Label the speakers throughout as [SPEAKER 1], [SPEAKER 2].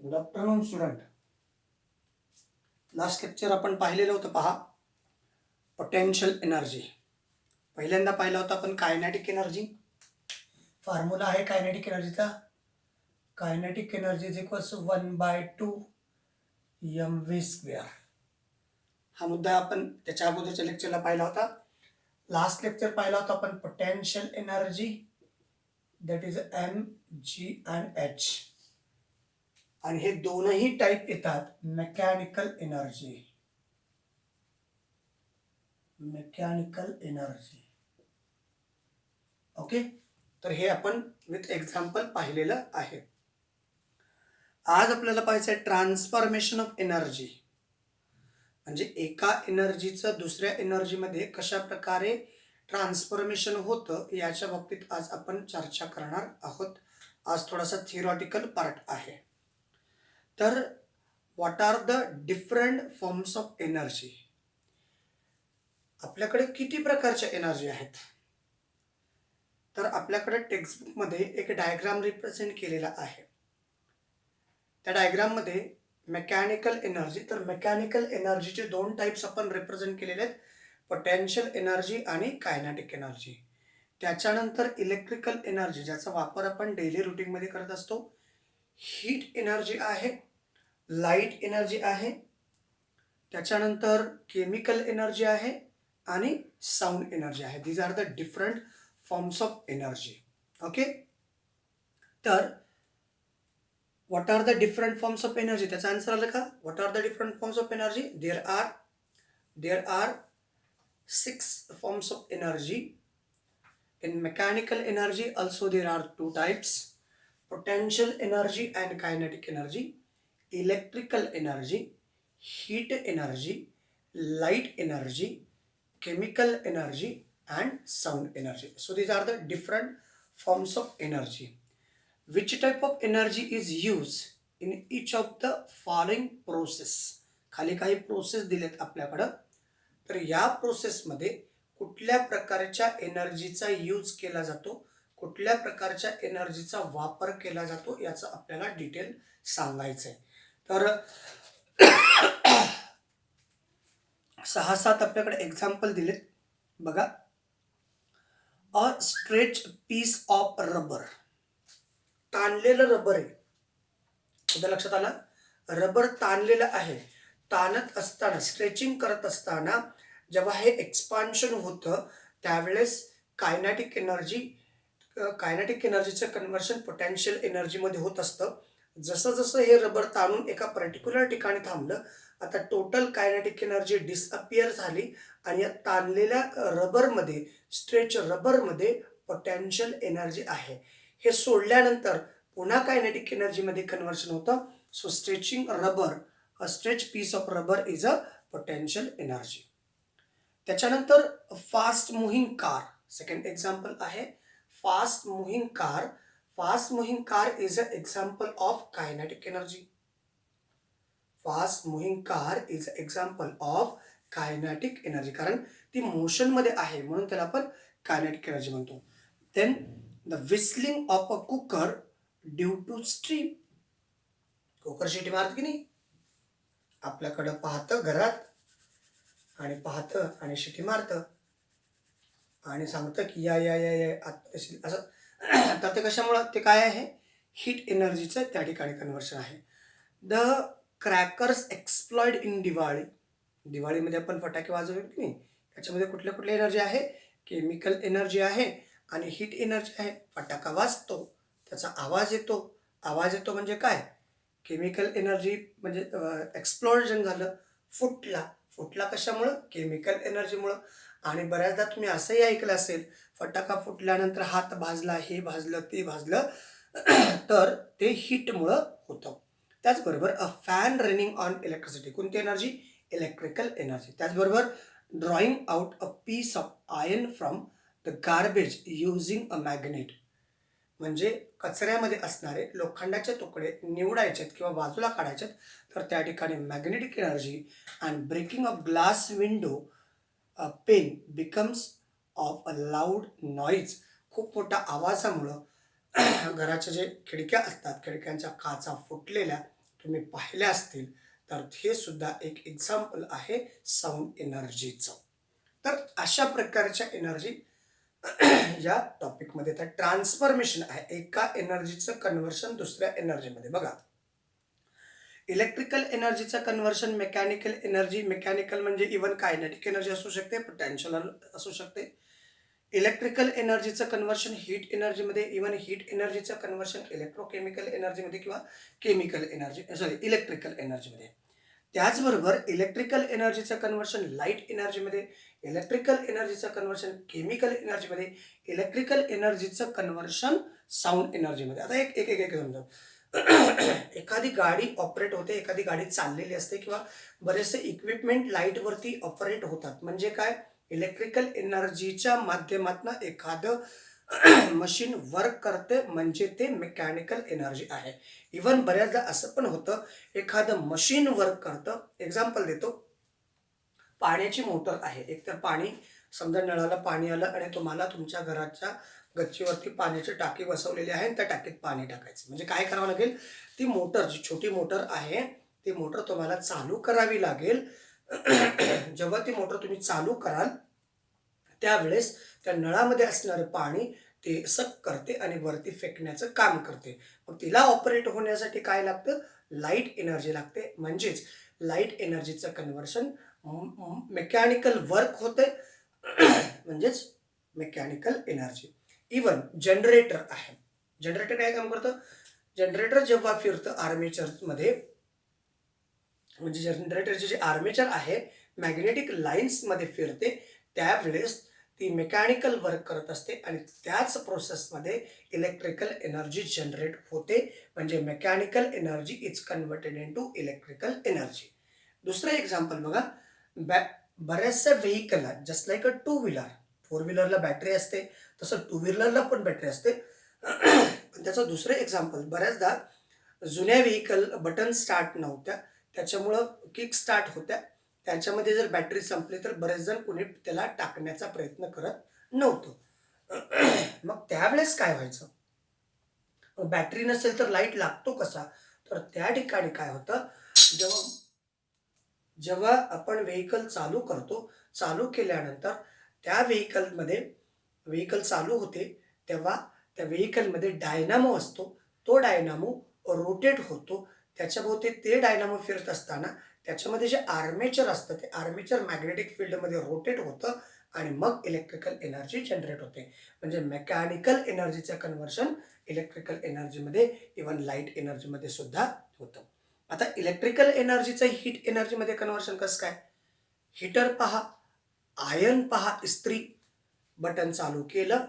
[SPEAKER 1] Good afternoon student. Last lecture आपण पाहिलेलं होतं पहा, पोटेन्शियल एनर्जी. पहिल्यांदा पाहिला होता आपण कायनेटिक एनर्जी. फॉर्म्युला आहे कायनेटिक एनर्जीचा. Kinetic energy is equals to 1/2 mv². हा मुद्दा आपण त्याच्या अगोदरच्या लेक्चरला पाहिला होता. लास्ट लेक्चर पाहिला होता आपण potential energy, that is mg and h. आणि हे दोनही टाइप येतात mechanical energy. Mechanical energy. Okay, तर हे आपण विथ एक्झाम्पल पाहिलेलं आहे. आज आपल्याला पाहायचं आहे ट्रान्सफॉर्मेशन ऑफ एनर्जी. म्हणजे एका एनर्जीचं दुसऱ्या एनर्जीमध्ये कशा प्रकारे ट्रान्सफॉर्मेशन होतं याच्या बाबतीत आज आपण चर्चा करणार आहोत. आज थोडासा थिअरॉटिकल पार्ट आहे. तर what are the different forms of energy. आपल्याकडे किती प्रकारच्या एनर्जी आहेत? तर आपल्याकडे टेक्स्टबुकमध्ये एक डायग्राम रिप्रेझेंट केलेला आहे. त्या डायग्राममध्ये मेकॅनिकल एनर्जी, तर मेकॅनिकल एनर्जीचे दोन टाइप्स आपण रिप्रेझेंट केलेले आहेत, पोटेन्शियल एनर्जी आणि कायनेटिक एनर्जी. त्याच्यानंतर इलेक्ट्रिकल एनर्जी, ज्याचा वापर आपण डेली रुटीनमध्ये करत असतो. हीट एनर्जी आहे, लाईट एनर्जी आहे, त्याच्यानंतर केमिकल एनर्जी आहे आणि साऊंड एनर्जी आहे. These are the different forms of energy. Okay, तर what are the different forms of energy, त्याचा आन्सर आलं का? What are the different forms of energy? There are 6 forms of energy. In mechanical energy also there are 2 types, potential energy and kinetic energy, electrical energy, heat energy, light energy, chemical energy and sound energy. So these are the different forms of energy. Which type of energy is used in each of the following process? खाली काही process दिलेत आपल्याकडं. तर या प्रोसेसमध्ये कुठल्या प्रकारच्या एनर्जीचा use केला जातो, कुठल्या प्रकारच्या एनर्जीचा वापर केला जातो याचं आपल्याला डिटेल सांगायचं आहे. तर 6-7 आपल्याकडे एक्झाम्पल दिलेत बघा. A stretch piece of rubber. ताणलेलं रबर आहे. उद्या लक्षात आलं, रबर ताणलेलं आहे. ताणत असताना, स्ट्रेचिंग करत असताना जेव्हा हे एक्सपान्शन होतं त्यावेळेस कायनेटिक एनर्जीचं कन्व्हर्शन पोटेन्शियल एनर्जीमध्ये होत असतं. जसं जसं हे रबर ताणून एका पर्टिक्युलर ठिकाणी थांबलं, आता टोटल कायनेटिक एनर्जी डिसअपियर झाली आणि या ताणलेल्या रबरमध्ये, स्ट्रेच रबरमध्ये पोटेन्शियल एनर्जी आहे. हे सोडल्यानंतर पुन्हा कायनेटिक एनर्जीमध्ये कन्व्हर्शन होतं. So stretching rubber, a stretch piece of rubber is a potential energy. त्याच्यानंतर fast moving car, second example आहे fast moving car. Fast moving car is a example of kinetic energy. Fast moving car is a example of kinetic energy, कारण ती मोशनमध्ये आहे म्हणून त्याला आपण kinetic energy म्हणतो. Then the whistling of a cooker due to stream. Cooker शिटी मारत की नाही, आपल्याकडं पाहतं घरात आणि पाहतं आणि शिटी मारतं आणि सांगतं की या या या या असं. तर ते कशामुळं, ते काय आहे, हीट एनर्जीचं त्या ठिकाणी कन्व्हर्शन आहे. The crackers explode in Diwali. दिवाळीमध्ये आपण फटाके वाजवतो की नाही, त्याच्यामध्ये कुठल्या कुठल्या एनर्जी आहे? केमिकल एनर्जी आहे आणि हीट एनर्जी आहे. फटाका वाजतो, त्याचा आवाज येतो. आवाज येतो म्हणजे काय? केमिकल एनर्जी म्हणजे एक्सप्लोजन झालं, फुटला कशामुळं? केमिकल एनर्जीमुळं. आणि बऱ्याचदा तुम्ही असंही ऐकलं असेल, फटाका फुटल्यानंतर हात भाजला, हे भाजलं, ते भाजलं, तर ते हीटमुळं होतं. त्याचबरोबर a fan running on electricity, कोणती एनर्जी? Electrical energy. त्याचबरोबर drawing out a piece of iron from the garbage using a magnet. म्हणजे कचऱ्यामध्ये असणारे लोखंडाचे तुकडे निवडायचे किंवा बाजूला काढायचे, तर त्या ठिकाणी magnetic energy. And breaking of glass window pane becomes of a loud noise. खूप मोठ्या आवाजामुळं घराच्या जे खिडक्या असतात, खिडक्यांच्या काचा फुटलेल्या तुम्ही पाहिल्या असतील तर हे सुद्धा एक एक्झाम्पल आहे साऊंड एनर्जीचं. तर अशा प्रकारच्या एनर्जी या टॉपिकमध्ये तर ट्रान्सफॉर्मेशन आहे एका एनर्जीचं कन्व्हर्शन दुसऱ्या एनर्जीमध्ये. बघा, इलेक्ट्रिकल एनर्जीचं कन्व्हर्शन मेकॅनिकल एनर्जी, मेकॅनिकल म्हणजे इव्हन कायनेटिक एनर्जी असू शकते, पोटेन्शियल असू शकते. इलेक्ट्रिकल एनर्जीचं कन्व्हर्शन हीट एनर्जीमध्ये, इव्हन हीट एनर्जीचं कन्व्हर्शन इलेक्ट्रोकेमिकल एनर्जीमध्ये किंवा केमिकल एनर्जी इलेक्ट्रिकल एनर्जीमध्ये. त्याचबरोबर इलेक्ट्रिकल एनर्जीचं कन्व्हर्शन लाईट एनर्जीमध्ये, इलेक्ट्रिकल एनर्जीचं कन्व्हर्शन केमिकल एनर्जीमध्ये, इलेक्ट्रिकल एनर्जीचं कन्व्हर्शन साऊंड एनर्जीमध्ये. आता एक एक एक समजा एखादी गाडी ऑपरेट होते, एखादी गाडी चाललेली असते किंवा बरेचसे इक्विपमेंट लाईटवरती ऑपरेट होतात. म्हणजे काय, इलेक्ट्रिकल एनर्जीच्या माध्यमातून एखादं मशीन वर्क करते म्हणजे ते मेकॅनिकल एनर्जी आहे. इवन बऱ्याचदा असं पण होतं, एखादं मशीन वर्क करतं. एक्झाम्पल देतो, पाण्याची मोटर आहे. एकतर पाणी समजा नळाला पाणी आलं आणि तुम्हाला तुमच्या घराच्या गच्चीवरती पाण्याची टाकी बसवलेली आहे आणि त्या टाकीत पाणी टाकायचं. म्हणजे काय करावं लागेल, ती मोटर जी छोटी मोटर आहे ती मोटर तुम्हाला चालू करावी लागेल. जेव्हा ती मोटर तुम्ही चालू कराल त्यावेळेस त्या नळामध्ये असणारं पाणी ते सक करते आणि वरती फेकण्याचं काम करते. मग तिला ऑपरेट होण्यासाठी काय लागतं, लाईट एनर्जी लागते. म्हणजेच लाईट एनर्जीचं कन्व्हर्शन मेकॅनिकल वर्क होते म्हणजेच मेकॅनिकल एनर्जी. इवन जनरेटर आहे. जनरेटर काय काम करतं, जनरेटर जेव्हा फिरतं आर्मेचरमध्ये, म्हणजे जनरेटरचे जे आर्मेचर आहे मॅग्नेटिक लाईन्समध्ये फिरते, त्यावेळेस ती मेकॅनिकल वर्क करत असते आणि त्याच प्रोसेसमध्ये इलेक्ट्रिकल एनर्जी जनरेट होते. म्हणजे mechanical energy is converted into electrical energy. दुसरं एक्झाम्पल बघा, बऱ्याचशा व्हेकलला just like a two wheeler, four व्हीलरला बॅटरी असते तसं टू व्हीलरला पण बॅटरी असते. पण त्याचं दुसरं एक्झाम्पल, बऱ्याचदा जुन्या व्हेकल बटन स्टार्ट नव्हत्या, त्याच्यामुळं किक स्टार्ट होत्या, त्याच्यामध्ये जर बॅटरी संपली तर बरेच जण कोणी त्याला टाकण्याचा प्रयत्न करत नव्हतं. मग त्यावेळेस काय व्हायचं, बॅटरी नसेल तर लाईट लागतो कसा, तर त्या ठिकाणी काय होतं, जेव्हा जेव्हा आपण व्हेकल चालू करतो, चालू केल्यानंतर त्या व्हेकल चालू होते तेव्हा त्या व्हेकलमध्ये डायनामो असतो. तो डायनामो रोटेट होतो. त्याच्याभोवती ते डायनामो फिरत असताना त्याच्यामध्ये जे आर्मेचर असतं ते आर्मेचर मॅग्नेटिक फील्डमध्ये रोटेट होतं आणि मग इलेक्ट्रिकल एनर्जी जनरेट होते. म्हणजे मेकॅनिकल एनर्जीचं कन्व्हर्शन इलेक्ट्रिकल एनर्जीमध्ये, इव्हन लाईट एनर्जीमध्ये सुद्धा होतं. आता इलेक्ट्रिकल एनर्जीचं हीट एनर्जीमध्ये कन्व्हर्शन कसं काय, हीटर पहा, आयर्न पहा, इस्त्री बटन चालू केलं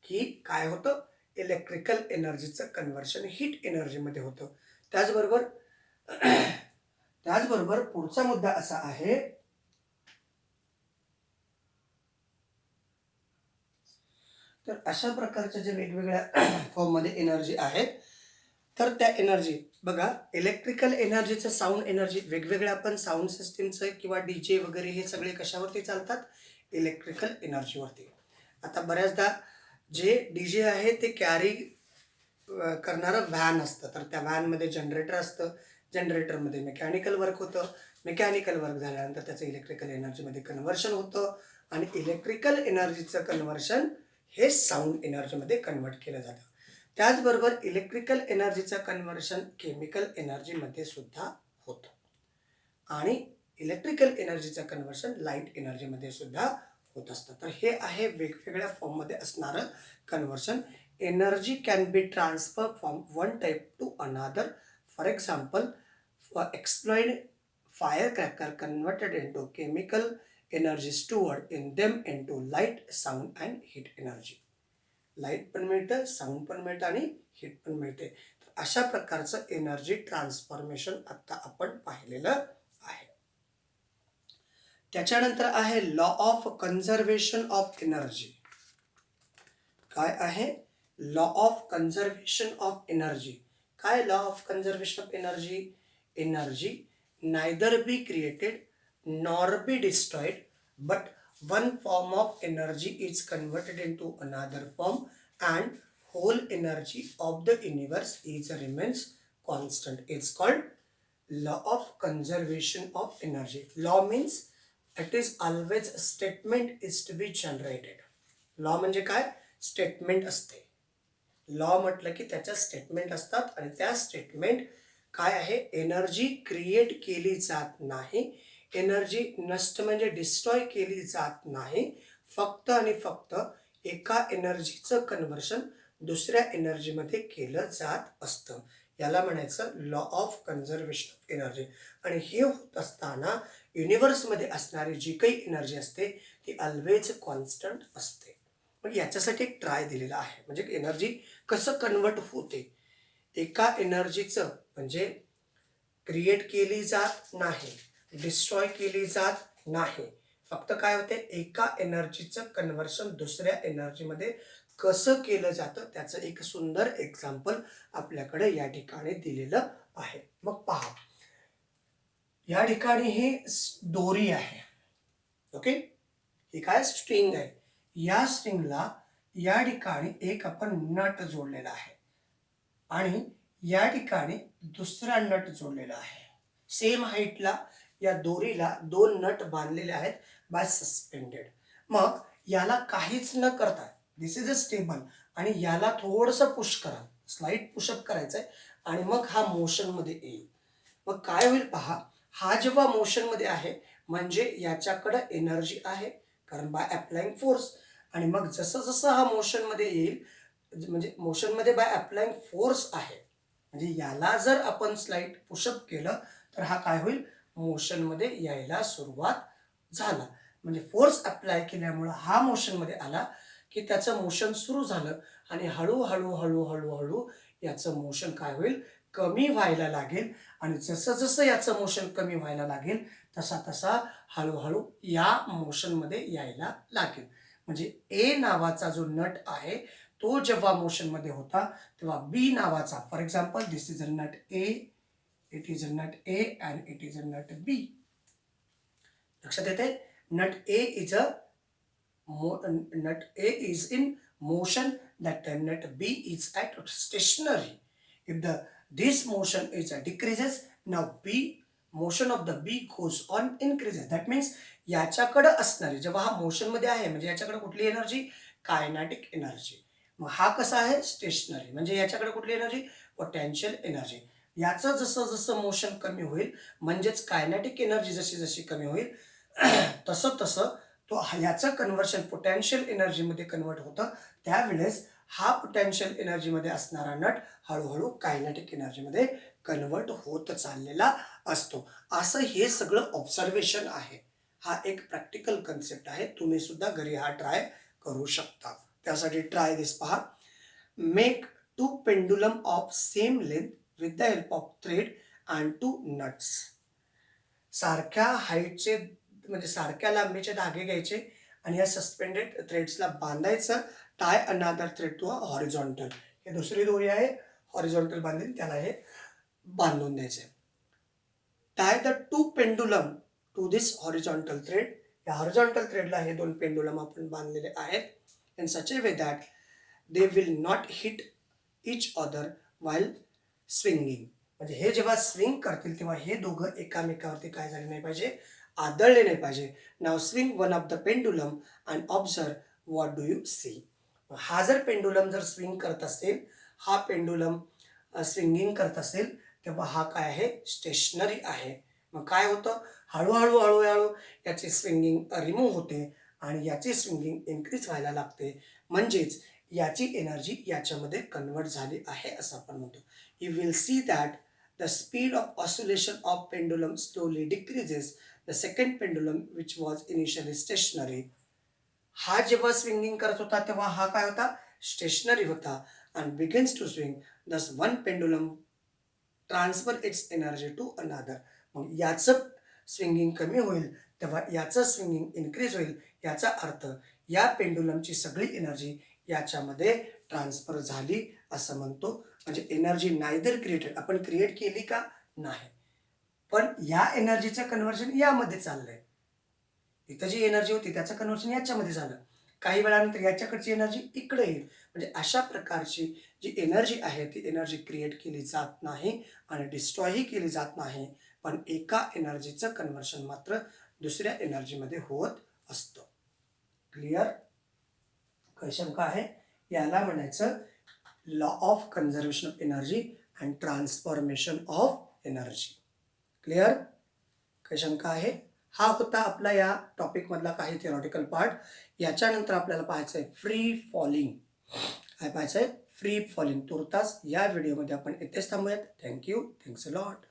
[SPEAKER 1] की काय होतं, इलेक्ट्रिकल एनर्जीचं कन्व्हर्शन हीट एनर्जीमध्ये होतं. त्याचबरोबर त्याचबरोबर पुढचा मुद्दा असा आहे, तर अशा प्रकारच्या ज्या वेगवेगळ्या फॉर्ममध्ये एनर्जी आहेत, तर त्या एनर्जी बघा, इलेक्ट्रिकल एनर्जीचं साऊंड एनर्जी वेगवेगळ्या, आपण साऊंड सिस्टीमचं किंवा डीजे वगैरे हे सगळे कशावरती चालतात, इलेक्ट्रिकल एनर्जीवरती. आता बऱ्याचदा जे डीजे आहे ते कॅरी करणारं व्हॅन असतं, तर त्या व्हॅनमध्ये जनरेटर असतं, जनरेटरमध्ये मेकॅनिकल वर्क होतं, मेकॅनिकल वर्क झाल्यानंतर त्याचं इलेक्ट्रिकल एनर्जीमध्ये कन्व्हर्शन होतं आणि इलेक्ट्रिकल एनर्जीचं कन्व्हर्शन हे साऊंड एनर्जीमध्ये कन्व्हर्ट केलं जातं. त्याचबरोबर इलेक्ट्रिकल एनर्जीचं कन्व्हर्शन केमिकल एनर्जीमध्ये सुद्धा होतं आणि इलेक्ट्रिकल एनर्जीचं कन्व्हर्शन लाईट एनर्जीमध्ये सुद्धा होत असतं. तर हे आहे वेगवेगळ्या फॉर्ममध्ये असणारं conversion. Energy can be transfer from one type to another. For example, explode firecracker converted into chemical energy stored in them into light, sound and heat energy. Light पण मिळतं, साऊंड पण मिळतं आणि हीट पण मिळते. तर अशा प्रकारचं एनर्जी ट्रान्सफॉर्मेशन आता आपण पाहिलेलं आहे. त्याच्यानंतर आहे law of conservation of energy. काय आहे, law of conservation of energy. काय law of conservation of energy, energy neither be created nor be destroyed, but one form of energy is converted into another form and whole energy of the universe is remains constant. It's called law of conservation of energy. Law means it is always statement is to be generated. Law म्हणजे काय? Statement असते. Law म्हटलं की त्याच्या statement असतात आणि त्या statement काय आहे? एनर्जी क्रिएट केली जात नाही, एनर्जी नष्ट म्हणजे डिस्ट्रॉय केली जात नाही, फक्त आणि फक्त एका एनर्जीचं कन्व्हर्शन दुसऱ्या एनर्जीमध्ये केलं जात असतं. याला म्हणायचं law of conservation of energy. आणि हे होत असताना युनिव्हर्समध्ये असणारी जी काही एनर्जी असते ती ऑलवेज कॉन्स्टंट असते. मग याच्यासाठी एक ट्राय दिलेला आहे, म्हणजे एनर्जी कसं कन्वर्ट होते. एका एनर्जीचं म्हणजे क्रिएट केली जात नाही, डिस्ट्रॉय केली जात नाही, फक्त काय होते? एका एनर्जीचं कन्व्हर्शन दुसऱ्या एनर्जीमध्ये कसं केलं जातं त्याचं एक सुंदर एक्झाम्पल आपल्याकडे या ठिकाणी दिलेलं आहे. मग पहा, या ठिकाणी ही दोरी आहे. ओके, ही काय? स्ट्रिंग आहे. या स्ट्रिंगला या ठिकाणी एक आपण नट जोडलेला आहे आणि या ठिकाणी दुसरा नट जोडलेला आहे. सेम हाईटला या दोरीला दोन नट बांधलेले आहेत बाय सस्पेंडेड. मग याला काहीच न करता दिस इज अ स्टेबल आणि याला थोडंसं पुश करा, स्लाइट पुशअप करायचं आहे आणि मग हा मोशनमध्ये येईल. मग काय होईल पहा, हा जेव्हा मोशनमध्ये आहे म्हणजे याच्याकडे एनर्जी आहे, कारण बाय अप्लाइंग फोर्स. आणि मग जसं जसं हा मोशनमध्ये येईल, म्हणजे मोशनमध्ये बाय अप्लाइंग फोर्स आहे, म्हणजे याला जर आपण स्लाइट पुशअप केलं तर हा काय होईल? मोशनमध्ये यायला सुरुवात झाला. म्हणजे फोर्स अप्लाय केल्यामुळं हा मोशनमध्ये आला की त्याचं मोशन सुरू झालं आणि हळूहळू हळूहळू हळू याचं मोशन काय होईल? कमी व्हायला लागेल. आणि जसं जसं याचं मोशन कमी व्हायला लागेल तसा तसा हळूहळू या मोशनमध्ये यायला लागेल. म्हणजे ए नावाचा जो नट आहे तो जेव्हा मोशनमध्ये होता तेव्हा बी नावाचा, for example this is a nut A, it is a nut A and it is a nut B. लक्षात येते? Nut A is a nut A is in motion, that nut B is at stationary. If this motion is decreases, now B motion of the B goes on increases. That means याच्याकडे असणारी, जेव्हा हा motion मध्ये आहे म्हणजे याच्याकडे कुठली energy? Kinetic energy. मग हा कसा आहे? स्टेशनरी. म्हणजे याच्याकडे कुठली एनर्जी? Potential energy. याचं जसं जसं मोशन कमी होईल म्हणजेच कायनेटिक एनर्जी जशी जशी कमी होईल तसं तसं तो याचं कन्व्हर्शन पोटेन्शियल एनर्जीमध्ये कन्वर्ट होतं. त्यावेळेस हा पोटेन्शियल एनर्जीमध्ये असणारा नट हळूहळू कायनेटिक एनर्जीमध्ये कन्वर्ट होत चाललेला असतो. असं हे सगळं ऑब्झर्वेशन आहे. हा एक प्रॅक्टिकल कन्सेप्ट आहे. तुम्ही सुद्धा घरी हा ट्राय करू शकता. त्यासाठी ट्राय दिस पहा. Make two pendulum of same length with the help of thread and two nuts. सारख्या हाईटचे म्हणजे सारख्या लांबीचे धागे घ्यायचे आणि या सस्पेंडेड थ्रेड्सला बांधायचं. Tie another thread to horizontal. हे दुसरी दोरी आहे, हॉरिझॉन्टल बांधली त्याला हे बांधून द्यायचे. Tie the two pendulum to this horizontal thread. या हॉरिझॉन्टल थ्रेडला हे दोन पेंडुलम आपण बांधलेले आहेत in such a way that they will not hit each other while swinging. म्हणजे हे जेव्हा स्विंग करतील तेव्हा हे दोघं एकामेकावरती काय झाले नाही पाहिजे? आदळले नाही पाहिजे. नाव swing one of the pendulum and observe what do you see. हा जर पेंडुलम जर स्विंग करत असेल, हा पेंडुलम स्विंगिंग करत असेल तेव्हा हा काय आहे? स्टेशनरी आहे. मग काय होतं? हळूहळू हळूहळू याची स्विंगिंग रिमूव्ह होते आणि याची स्विंगिंग इन्क्रीज व्हायला लागते. म्हणजेच याची एनर्जी याच्यामध्ये कन्वर्ट झाली आहे असं आपण म्हणतो. You will see that the speed of oscillation of pendulum slowly decreases. The second pendulum which was initially stationary, हा जेव्हा स्विंगिंग करत होता तेव्हा हा काय होता? स्टेशनरी होता and begins to swing. Thus one pendulum transfer its energy to another. मग याचं स्विंगिंग कमी होईल तेव्हा याचं स्विंगिंग इन्क्रीज होईल. याचा अर्थ या पेंडुलमची सगळी एनर्जी याच्यामध्ये ट्रान्सफर झाली असं म्हणतो. म्हणजे एनर्जी नायदर क्रिएटेड, आपण क्रिएट केली का? नाही, पण या एनर्जीचं कन्व्हर्जन यामध्ये चाललंय. इथं जी एनर्जी होती त्याचं कन्व्हर्जन याच्यामध्ये झालं. काही वेळानंतर याच्याकडची एनर्जी इकडे येईल. म्हणजे अशा प्रकारची जी एनर्जी आहे ती एनर्जी क्रिएट केली जात नाही आणि डिस्ट्रॉयही केली जात नाही, पण एका एनर्जीचं कन्व्हर्शन मात्र दुसऱ्या एनर्जीमध्ये होत असतं. क्लिअर? क्वेश्चन काय आहे? याला म्हणायचं law of conservation of energy and transformation of energy. Clear? Question काय आहे? हा होता आपला या टॉपिकमधला काही थिअरॉटिकल पार्ट. याच्यानंतर आपल्याला पाहायचं आहे फ्री फॉलिंग. काय पाहायचं आहे? Free falling. तुर्तास या व्हिडिओमध्ये आपण इथेच थांबूयात. थँक्यू. Thanks a lot.